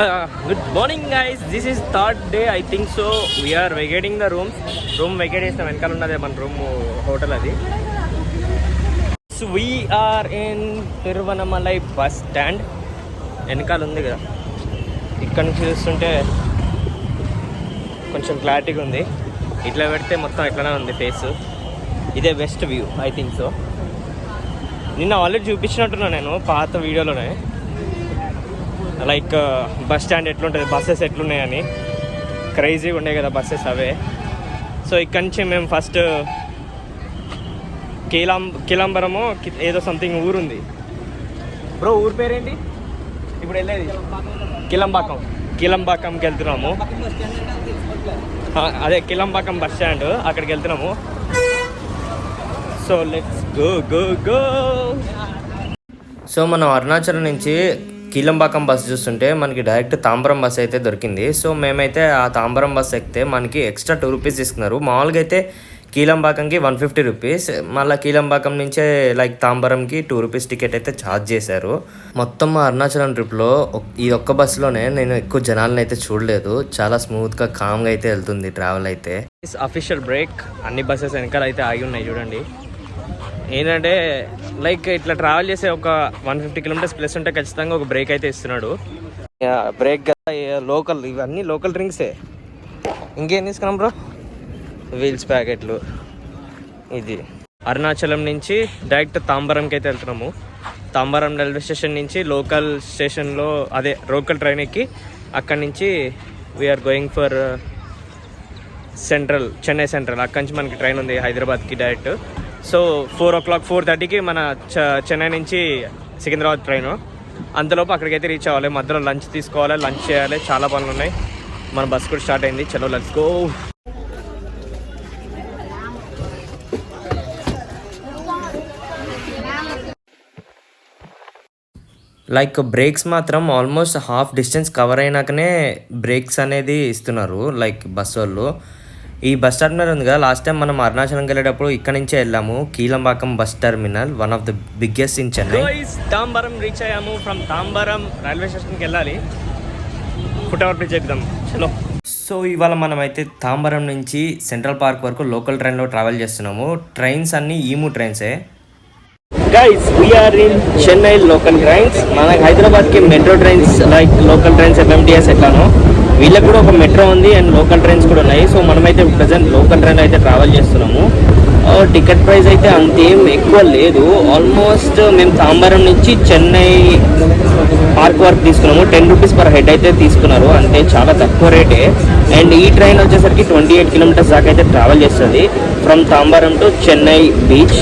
Good morning guys, this is third day I think so. We are vacating the room vacate చేసిన వెనకాల ఉన్నదే మన room hotel అది. So we are in Tiruvannamalai bus stand. వెనకాల ఉంది కదా, ఇక్కడ నుంచి చూస్తుంటే కొంచెం క్లారిటీగా ఉంది. ఇట్లా పెడితే మొత్తం ఎట్లనే ఉంది ఫేస్. ఇదే best view I think so. నిన్న ఆల్రెడీ చూపించినట్టున్నా నేను పాత వీడియోలోనే, లైక్ బస్ స్టాండ్ ఎట్లుంటుంది, బస్సెస్ ఎట్లున్నాయని. క్రేజీగా ఉండే కదా బస్సెస్ అవే. సో ఇక్కడి నుంచి మేము ఫస్ట్ కీలాంబరమో ఏదో సంథింగ్ ఊరుంది బ్రో. ఊరు పేరేంటి ఇప్పుడు వెళ్ళేది? కిలంబాకంకి వెళ్తున్నాము. అదే కిలంబాకం బస్ స్టాండ్, అక్కడికి వెళ్తున్నాము. So let's go. సో మనం అరుణాచలం నుంచి కీలంబాకం బస్సు చూస్తుంటే మనకి డైరెక్ట్ తాంబరం బస్ అయితే దొరికింది. సో మేమైతే ఆ తాంబరం బస్ ఎక్కితే మనకి ఎక్స్ట్రా 2 రూపీస్ తీసుకున్నారు. మామూలుగా అయితే కీలంబాకంకి 150 రూపీస్, మళ్ళీ కీలంబాకం నుంచే లైక్ తాంబరంకి 2 రూపీస్ టికెట్ అయితే ఛార్జ్ చేశారు. మొత్తం అరుణాచలం ట్రిప్లో ఈ ఒక్క బస్సులోనే నేను ఎక్కువ జనాలను అయితే చూడలేదు. చాలా స్మూత్గా కామ్గా అయితే వెళ్తుంది ట్రావెల్ అయితే. అఫీషియల్ బ్రేక్, అన్ని బస్సెస్ వెనకాల అయితే ఆగి ఉన్నాయి చూడండి. ఏంటంటే లైక్ ఇట్లా ట్రావెల్ చేసే ఒక 150 కిలోమీటర్స్ ప్లస్ ఉంటే ఖచ్చితంగా ఒక బ్రేక్ అయితే ఇస్తున్నాడు. బ్రేక్ కదా, లోకల్, ఇవన్నీ లోకల్ డ్రింక్సే. ఇంకేం తీసుకున్నాం బ్రో? వీల్స్ ప్యాకెట్లు. ఇది అరుణాచలం నుంచి డైరెక్ట్ తాంబరంకి అయితే వెళ్తున్నాము. తాంబరం రైల్వే స్టేషన్ నుంచి లోకల్ స్టేషన్లో అదే లోకల్ ట్రైన్ ఎక్కి అక్కడి నుంచి we're going for central, Chennai central. అక్కడి నుంచి మనకి ట్రైన్ ఉంది హైదరాబాద్కి డైరెక్ట్. సో 4 o'clock 4:30కి మన చెన్నై నుంచి సికింద్రాబాద్ ట్రైను. అంతలోపు అక్కడికైతే రీచ్ అవ్వాలి. మధ్యలో లంచ్ తీసుకోవాలి, లంచ్ చేయాలి, చాలా పనులు ఉన్నాయి. మన బస్ కూడా స్టార్ట్ అయింది. చలో లెట్స్ గో. లైక్ బ్రేక్స్ మాత్రం ఆల్మోస్ట్ హాఫ్ డిస్టెన్స్ కవర్ అయినాకనే బ్రేక్స్ అనేది ఇస్తున్నారు లైక్ బస్ వాళ్ళు. ఈ బస్ టర్మినల్ ఉంది కదా, లాస్ట్ టైం మనం అరుణాచలంకి వెళ్ళేటప్పుడు ఇక్కడ నుంచే వెళ్ళాము. Kilambakkam bus terminal, one of the biggest in Chennai. Tambaram reach అయ్యాము. ఫ్రమ్ తాంబరం రైల్వే స్టేషన్కి వెళ్ళాలి, ఫుట్ ఓవర్ బ్రిడ్జ్ ఎక్కుదాం. చలో. సో ఇవాళ మనమైతే తాంబరం నుంచి సెంట్రల్ పార్క్ వరకు లోకల్ ట్రైన్లో ట్రావెల్ చేస్తున్నాము. ట్రైన్స్ అన్నీ ఈము ట్రైన్సే. Guys we're in Chennai local trains. మనకి హైదరాబాద్కి metro trains like local trains MMTS ఎట్లానో వీళ్ళకి కూడా ఒక మెట్రో ఉంది అండ్ లోకల్ ట్రైన్స్ కూడా ఉన్నాయి. సో మనమైతే ప్రజెంట్ లోకల్ ట్రైన్ అయితే ట్రావెల్ చేస్తున్నాము. టికెట్ ప్రైస్ అయితే అంతేం ఎక్కువ లేదు. ఆల్మోస్ట్ మేము తాంబరం నుంచి చెన్నై పార్క్ వరకు తీసుకున్నాము. 10 రూపీస్ పర్ హెడ్ అయితే తీసుకున్నారు, అంటే చాలా తక్కువ రేటే. అండ్ ఈ ట్రైన్ వచ్చేసరికి 28 కిలోమీటర్స్ దాకా అయితే ట్రావెల్ చేస్తుంది from Tambaram to Chennai beach.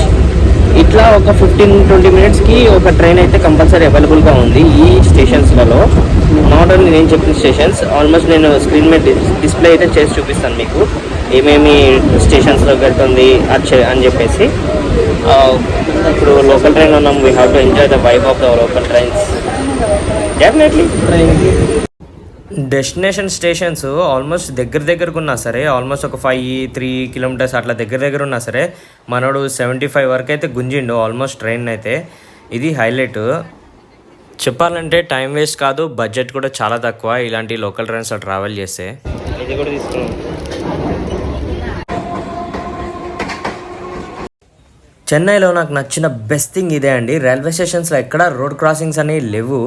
ఇట్లా ఒక 15-20 మినిట్స్కి ఒక ట్రైన్ అయితే కంపల్సరీ అవైలబుల్గా ఉంది ఈ స్టేషన్స్లలో. నాట్ ఓన్లీ నేను చెప్పిన స్టేషన్స్, ఆల్మోస్ట్ నేను స్క్రీన్ మీద డిస్ప్లే అయితే చేసి చూపిస్తాను మీకు ఏమేమి స్టేషన్స్లో వెళ్తుంది అని చెప్పేసి. ఇప్పుడు లోకల్ ట్రైన్ ఉన్నాం, we have to enjoy the vibe of the local trains definitely. Destination stations almost దగ్గరకు ఉన్నా సరే, ఆల్మోస్ట్ ఒక 5-3 కిలోమీటర్స్ అట్లా దగ్గర ఉన్నా సరే మనోడు 75 వరకు అయితే గుంజిండు ఆల్మోస్ట్ ట్రైన్ అయితే. ఇది హైలైట్. చెప్పాలంటే టైం వేస్ట్ కాదు, బడ్జెట్ కూడా చాలా తక్కువ ఇలాంటి లోకల్ ట్రైన్స్లో ట్రావెల్ చేస్తే. ఇది కూడా తీసుకున్నాం. చెన్నైలో నాకు నచ్చిన బెస్ట్ థింగ్ ఇదే అండి. రైల్వే స్టేషన్స్లో ఎక్కడ రోడ్ క్రాసింగ్స్ అనేవి లేవు.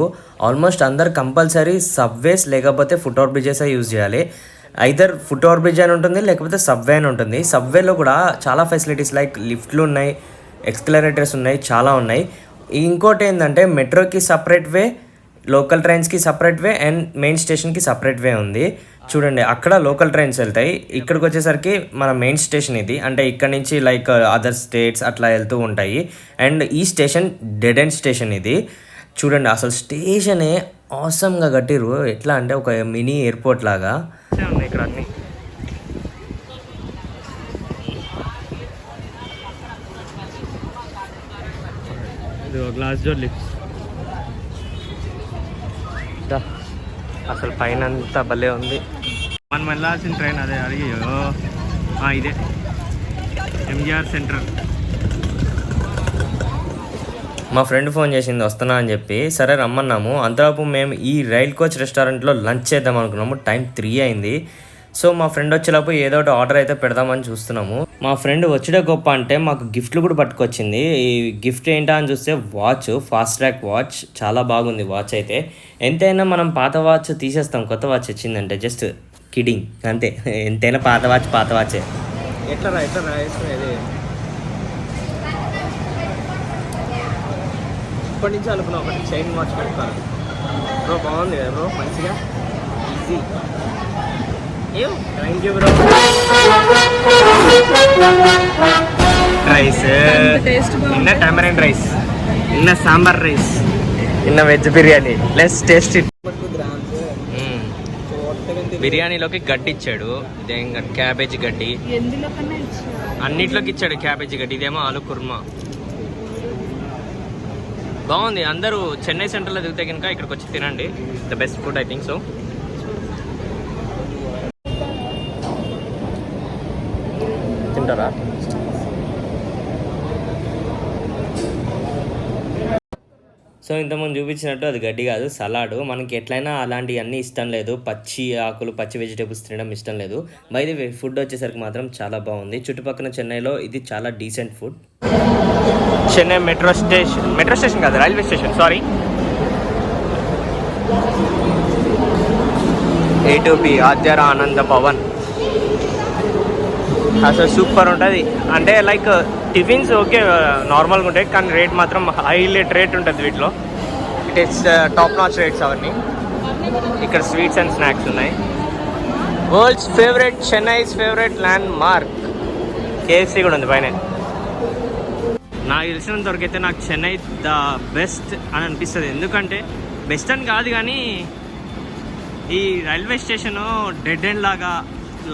ఆల్మోస్ట్ అందరు కంపల్సరీ సబ్వేస్ లేకపోతే ఫుట్ ఓవర్ బ్రిడ్జెస్ యూజ్ చేయాలి. ఐదర్ ఫుట్ ఓవర్ బ్రిడ్జ్ అని ఉంటుంది లేకపోతే సబ్వే అని ఉంటుంది. సబ్వేలో కూడా చాలా ఫెసిలిటీస్ లైక్ లిఫ్ట్లు ఉన్నాయి, ఎక్స్కలరేటర్స్ ఉన్నాయి, చాలా ఉన్నాయి. ఇంకోటి ఏంటంటే మెట్రోకి సపరేట్ వే, లోకల్ ట్రైన్స్కి సపరేట్ వే అండ్ మెయిన్ స్టేషన్కి సపరేట్ వే ఉంది. చూడండి అక్కడ లోకల్ ట్రైన్స్ వెళ్తాయి, ఇక్కడికి వచ్చేసరికి మన మెయిన్ స్టేషన్ ఇది. అంటే ఇక్కడ నుంచి లైక్ అదర్ స్టేట్స్ అట్లా వెళ్తూ ఉంటాయి. అండ్ ఈ స్టేషన్ డెడ్ ఎండ్ స్టేషన్ ఇది. చూడండి అసలు స్టేషనే ఆసమ్గా కట్టిరు. ఎట్లా అంటే ఒక మినీ ఎయిర్పోర్ట్ లాగా ఇక్కడ అన్నీ. Glass door lifts. అసలు పైన అంతా భలే ఉంది. మనం వెళ్ళాల్సిన ట్రైన్ అదే అడిగి ఇదే ఎంజిఆర్ సెంట్రల్. మా ఫ్రెండ్ ఫోన్ చేసింది వస్తున్నా అని చెప్పి, సరే రమ్మన్నాము. అంతలోపు మేము ఈ రైల్ కోచ్ రెస్టారెంట్లో లంచ్ చేద్దాం అనుకున్నాము. టైం 3 అయింది. సో మా ఫ్రెండ్ వచ్చేలోపు ఏదో ఒకటి ఆర్డర్ అయితే పెడదామని చూస్తున్నాము. మా ఫ్రెండ్ వచ్చడే గొప్ప అంటే మాకు గిఫ్ట్లు కూడా పట్టుకొచ్చింది. ఈ గిఫ్ట్ ఏంటా అని చూస్తే వాచ్, ఫాస్ట్ ట్రాక్ వాచ్. చాలా బాగుంది వాచ్ అయితే. ఎంతైనా మనం పాత వాచ్ తీసేస్తాం, కొత్త వాచ్ వచ్చిందంటే. జస్ట్ కిడింగ్ అంతే. ఎంతైనా పాత వాచే. ఎట్లా వేసుకునేది ఇప్పటి నుంచి అనుకున్నా ఒకటి చైన్ వాచ్ పెడతాను బ్రో. బాగుంది కదా బ్రో, మంచిగా easy. Thank you bro. Rice నిన్న టమరెంట్ రైస్, నిన్న సాంబార్ రైస్, నిన్న veg biryani. Let's taste it. బిర్యానీలోకి గడ్డి ఇచ్చాడు, ఇదేం క్యాబేజీ గడ్డి. అన్నిట్లోకి ఇచ్చాడు క్యాబేజీ గడ్డి. ఇదేమో ఆలు కుర్మా. బాగుంది. అందరూ చెన్నై సెంట్రల్లో దిగితే కనుక ఇక్కడికి వచ్చి తినండి. The best food I think so. తింటారా? సో ఇంతకుముందు చూపించినట్టు అది గడ్డి కాదు, సలాడ్. మనకి ఎట్లయినా అలాంటివన్నీ ఇష్టం లేదు. పచ్చి ఆకులు, పచ్చి వెజిటేబుల్స్ తినడం ఇష్టం లేదు. బై ది వే ఫుడ్ వచ్చేసరికి మాత్రం చాలా బాగుంది. చుట్టుపక్కల చెన్నైలో ఇది చాలా decent food. Chennai metro station కాదు, రైల్వే స్టేషన్, సారీ. A2P ఆద్యార ఆనంద భవన్. అసలు సూపర్ ఉంటుంది. అంటే లైక్ టిఫిన్స్ ఓకే నార్మల్గా ఉంటాయి, కానీ రేట్ మాత్రం హైలైట్ రేట్ ఉంటుంది వీటిలో. It is top notch rates అవన్నీ. ఇక్కడ స్వీట్స్ అండ్ స్నాక్స్ ఉన్నాయి. World's favourite, Chennai's favourite land mark KFC కూడా ఉంది పైన. నాకు తెలిసినంత వరకు అయితే నాకు చెన్నై ద బెస్ట్ అని అనిపిస్తుంది. ఎందుకంటే బెస్ట్ అని కాదు, కానీ ఈ రైల్వే స్టేషను డెడ్ ఎండ్ లాగా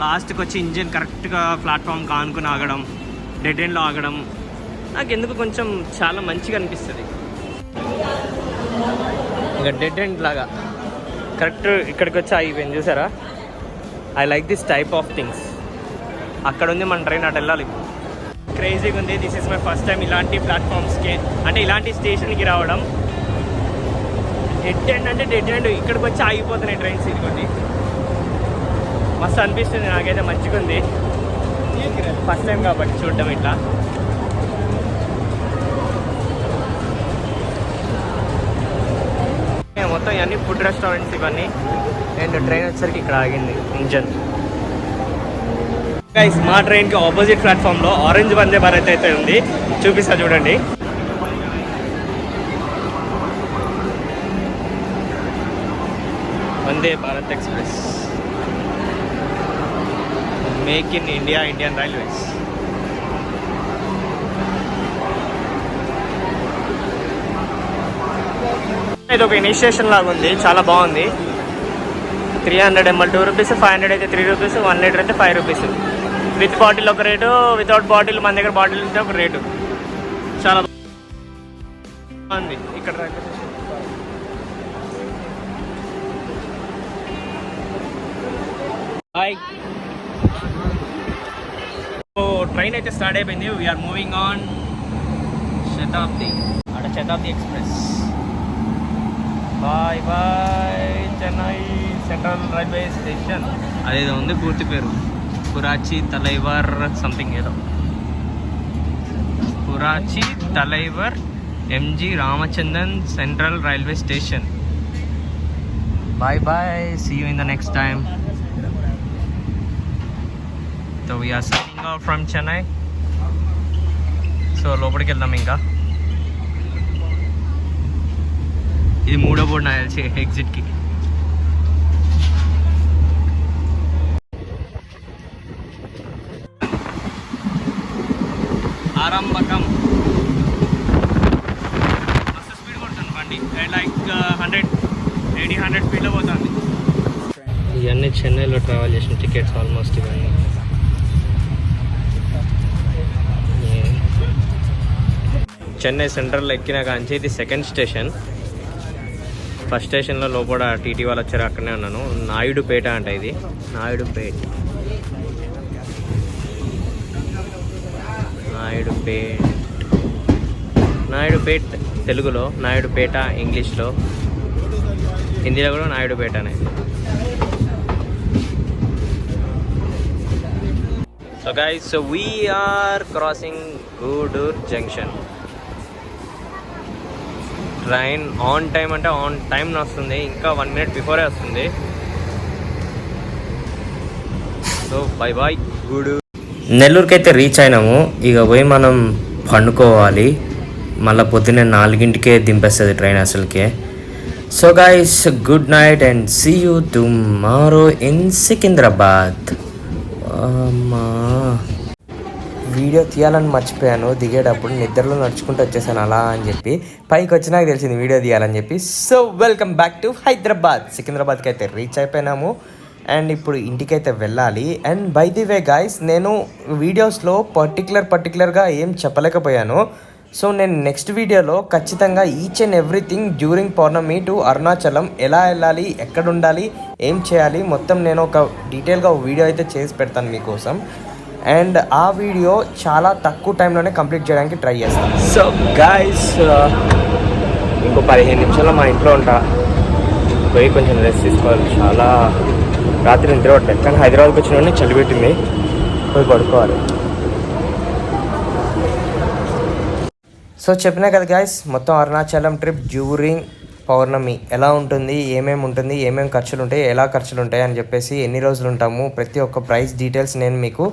లాస్ట్కి వచ్చి ఇంజిన్ కరెక్ట్గా ప్లాట్ఫామ్ కానుకుని ఆగడం, డెడ్ ఎండ్లో ఆగడం నాకు ఎందుకు కొంచెం చాలా మంచిగా అనిపిస్తుంది. ఇక డెడ్ ఎండ్ లాగా కరెక్ట్ ఇక్కడికి వచ్చి ఆగిపోయింది చూసారా. I like this type of things. అక్కడ ఉంది మన ట్రైన్, అటు వెళ్ళాలి. క్రేజీగా ఉంది. This is my first time ఇలాంటి ప్లాట్ఫామ్స్కి, అంటే ఇలాంటి స్టేషన్కి రావడం. డెడ్ ఎండ్ అంటే డెడ్ ఎండ్, ఇక్కడికి వచ్చి ఆగిపోతున్నాయి ట్రైన్స్. ఇదిగోండి మస్తు అనిపిస్తుంది నాకైతే, మంచిగా ఉంది. ఫస్ట్ టైం కాబట్టి చూడడం ఇట్లా. మొత్తం ఇవన్నీ ఫుడ్ రెస్టారెంట్స్ ఇవన్నీ. అండ్ ట్రైన్ వచ్చేసరికి ఇక్కడ ఆగింది ఇంజన్. గైస్ మా ట్రైన్కి ఆపోజిట్ ప్లాట్ఫామ్లో ఆరెంజ్ వందే భారత్ అయితే ఉంది, చూపిస్తా చూడండి. Vande Bharat express, make in India, Indian railways. ఇది ఒక ఇనిషియేషన్ లాగా ఉంది, చాలా బాగుంది. 300 ml 2 రూపీస్, 500 అయితే 3 రూపీస్, 1 లీటర్ అయితే 5 రూపీస్. విత్ బాటిల్ ఒక రేటు, వితౌట్ బాటిల్ మన దగ్గర బాటిల్ ఉంటే ఒక రేటు. చాలా బాగుంది ఇక్కడ railway station. Hi. So train అయితే స్టార్ట్ అయిపోయింది. వీఆర్ మూవింగ్ ఆన్ శతాబ్ది, అంటే Shatabdi express. Bye bye Chennai central railway station. అదేదో ఉంది పూర్తి పేరు, కురాచి తలైవర్ సంథింగ్ ఏదో. Puratchi Thalaivar MG Ramachandran central railway station. Bye bye, see you in the next time. So we're signing out from Chennai. So లోపలికి వెళ్దాం. ఇంకా ఇది 3వ బోర్డు నాకు తెలిసి ఎగ్జిట్కి. ఆరంభకం. మస్తు స్పీడ్ కొడుతుంది బండి, లైక్ 100 స్పీడ్లో పోతుంది. ఇవన్నీ చెన్నైలో ట్రావెల్ చేసిన టికెట్స్ ఆల్మోస్ట్. ఇవన్నీ చెన్నై సెంట్రల్లో ఎక్కిన కాంచి ఇది సెకండ్ స్టేషన్. ఫస్ట్ స్టేషన్లో లోపల టీటీ వాళ్ళు వచ్చారు, అక్కడనే ఉన్నాను. నాయుడుపేట అంట ఇది, నాయుడుపేట. నాయుడుపేట్ తెలుగులో, నాయుడుపేట ఇంగ్లీష్లో, హిందీలో కూడా నాయుడుపేటనే. So guys, so we are crossing Gudur junction. Train on time అంటే ఆన్ టైం వస్తుంది, ఇంకా 1 minute బిఫోరే వస్తుంది. So bye bye Gudur. నెల్లూరుకి అయితే రీచ్ అయినాము. ఇక పోయి మనం పండుకోవాలి. మళ్ళీ పొద్దున్నే 4ంటికే దింపేస్తుంది ట్రైన్ అసలుకే. So guys, good night and see you tomorrow in Secunderabad. అమ్మా, వీడియో తీయాలని మర్చిపోయాను. దిగేటప్పుడు నిద్రలో నడుచుకుంటూ వచ్చేసాను అలా అని చెప్పి. పైకి వచ్చినాక తెలిసింది వీడియో తీయాలని చెప్పి. So welcome back to Hyderabad. సికింద్రాబాద్కి అయితే రీచ్ అయిపోయినాము అండ్ ఇప్పుడు ఇంటికైతే వెళ్ళాలి. And by the way guys, నేను వీడియోస్లో పర్టికులర్గా ఏం చెప్పలేకపోయాను. సో నేను నెక్స్ట్ వీడియోలో ఖచ్చితంగా ఈచ్ అండ్ ఎవ్రీథింగ్ డ్యూరింగ్ పౌర్ణమి టు అరుణాచలం ఎలా వెళ్ళాలి, ఎక్కడ ఉండాలి, ఏం చేయాలి మొత్తం నేను ఒక డీటెయిల్గా వీడియో అయితే చేసి పెడతాను మీకోసం. అండ్ ఆ వీడియో చాలా తక్కువ టైంలోనే కంప్లీట్ చేయడానికి ట్రై చేస్తాను. సో గాయస్, ఇంకో 15 నిమిషాల్లో మా ఇంట్లో ఉంటా. పోయి కొంచెం రెస్ట్ తీసుకోవాలి. చాలా రాత్రి నిద్ర పట్టలేదు, కానీ హైదరాబాద్కి వచ్చిన చలి పెట్టింది. పోయి పడుకోవాలి. సో చెప్పినా కదా గాయస్, మొత్తం అరుణాచలం ట్రిప్ డ్యూరింగ్ పౌర్ణమి ఎలా ఉంటుంది, ఏమేమి ఖర్చులు ఉంటాయి, ఎలా ఖర్చులు ఉంటాయి అని చెప్పేసి, ఎన్ని రోజులు ఉంటాము, ప్రతి ఒక్క ప్రైస్ డీటెయిల్స్ నేను మీకు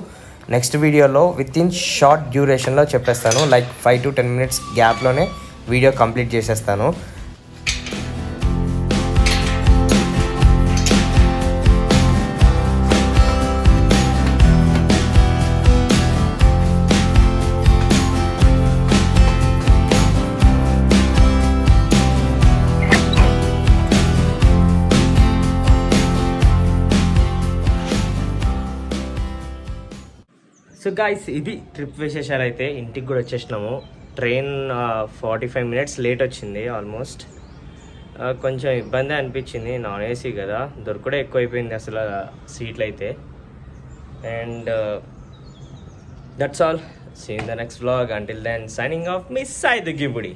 నెక్స్ట్ వీడియోలో విత్ ఇన్ షార్ట్ డ్యూరేషన్లో చెప్పేస్తాను. లైక్ 5 to 10 minutes గ్యాప్లోనే వీడియో కంప్లీట్ చేసేస్తాను. సో గాయస్, ఇది ట్రిప్ విశేషాలు. అయితే ఇంటికి కూడా వచ్చేసినాము. ట్రైన్ 45 minutes లేట్ వచ్చింది ఆల్మోస్ట్. కొంచెం ఇబ్బంది అనిపించింది, నాన్ ఏసీ కదా, దొరకడే ఎక్కువైపోయింది అసలు సీట్లు అయితే. And that's all. See in the next vlog. Until then, signing off, miss Sai దుగ్గిబుడి.